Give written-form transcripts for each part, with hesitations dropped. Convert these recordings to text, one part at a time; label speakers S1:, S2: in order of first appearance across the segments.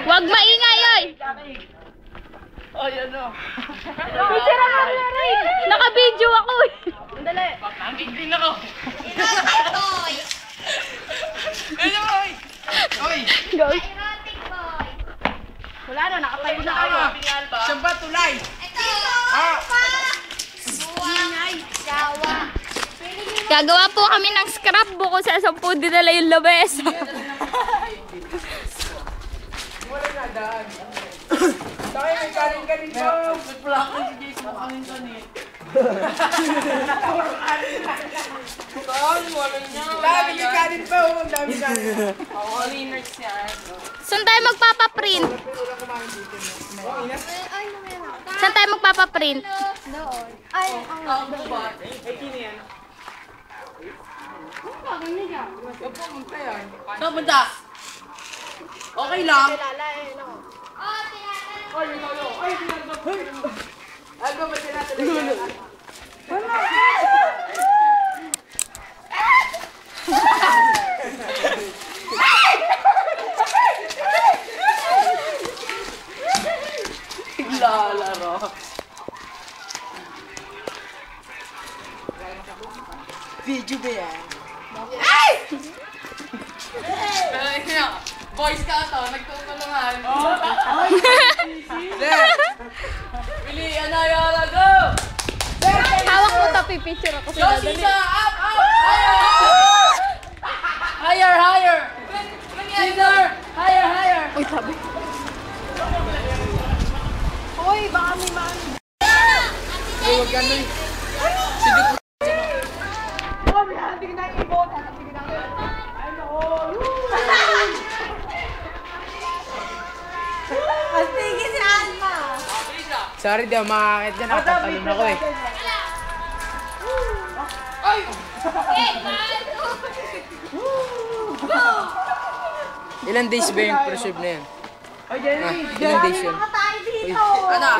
S1: Huwag maingay, oy!
S2: Oh, yan o.
S1: Picture lang rin. Naka-video ako eh.
S2: Andali. Nakagig din ako. Ano oy? Oy!
S1: Go.
S2: Wala na, nakatayo na kayo. Saan ba tulay?
S3: Ito!
S2: Ingay!
S3: Gawa!
S1: Gagawa po kami ng scrapbook kung saan po dinala yung labesa.
S2: Wala na daan. Dahil may kanin-kanin po. May plaka si Jason na kanin-kanin. Wala niya. Dami yung kanin po. Dami kanin. Ako cleaners yan.
S1: Saan tayo magpapaprint?
S3: Ay, naman.
S1: Saan tayo magpapaprint?
S3: Doon. Ay, ang
S2: ba? Eh, kini yan. Saan punta? Okay lang.
S3: Oh,
S2: Ano ba tinatalaga? Lalaro. Video ba yan? Ay! Boy Scout to, nagtutulungan. Bili, anayala, go!
S1: Hawak mo ito, pipicture ako sa
S2: Josie, up, up! Higher, higher! Caesar, higher, higher!
S1: Uy, sabi.
S2: Uy, baka may man. Huwag ganun.
S4: Sorry, di ako makakit dyan. Nakatalon ako eh. Ilan days ba yung preserve na yan? Ilan days yun?
S2: Ano?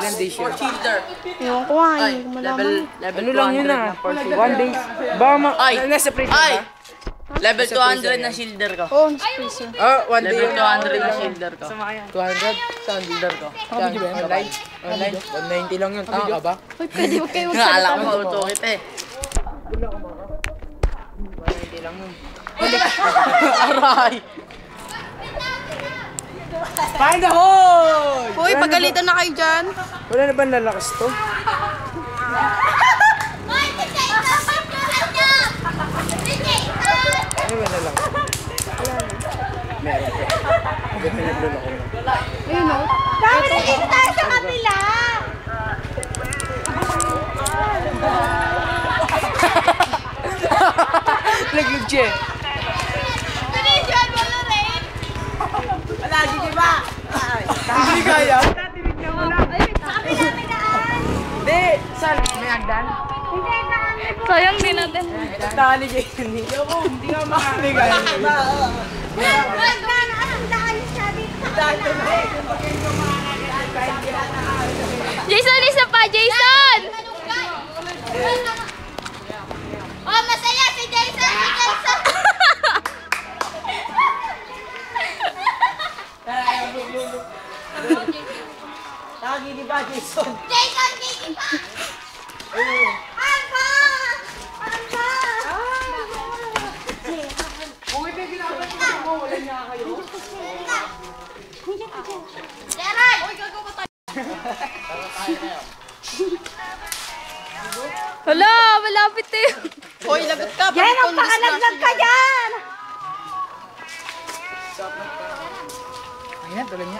S4: Ilan days yun?
S2: Shielder.
S1: Ewan ko nga,
S2: Ay,
S1: hindi ko malaman.
S2: level
S4: Ano lang yun
S2: 200
S4: ah?
S2: na pursuit.
S4: 1 days. Baka
S2: Ay!
S4: nasa preserve
S2: Ay!
S4: ba?
S2: Level
S4: Sa freezer
S2: 200 na
S4: yan.
S2: shielder ko.
S1: Oh, spacer.
S4: Oh, 1 day.
S2: Level 200 na shielder ko.
S4: 200? Saan?
S2: Shielder ko.
S4: Saan? Online? Online? 190 lang yun. Tama ka ba?
S1: Uy, pwede huwag kayo
S2: Akala ko
S1: magsalita.
S2: mautukit eh.
S4: 190 lang yun.
S2: Aray!
S4: Find the hole!
S1: Uy, pagalitan na kayo dyan.
S4: Wala na ba lalakas to?
S3: Hoy, si Jason! Si Jason!
S4: Ano ba lalakas? Meron pa. Hindi pinaglula ko na.
S1: Ayun o.
S3: Bakit nandito tayo sa kapila?
S4: Naglag siya eh.
S3: Pinidyan mo na rin!
S2: Lagi di ba?
S4: Hindi kaya.
S3: Sa kapila may daan!
S4: Hindi. Saan? May agdan?
S3: Hindi, daan!
S1: Sayang din natin.
S4: Tali Jason. Hindi ka makakaliga.
S3: Hoy, daan! Anong daan siya dito?
S1: Jason, isa pa, Jason!
S3: Oh, masaya si Jason! Si Jason!
S2: Lagi di ba, Jason?
S3: Jason, gigi pa! Alba! Alba!
S2: Kung ito yung ginagawa mo, wala niya kayo.
S3: Gerard!
S1: Hala, malapit eh.
S2: Hoy, lagot ka!
S3: Yan ang pakalaglag ka dyan!
S4: Ayan, tuloy niya.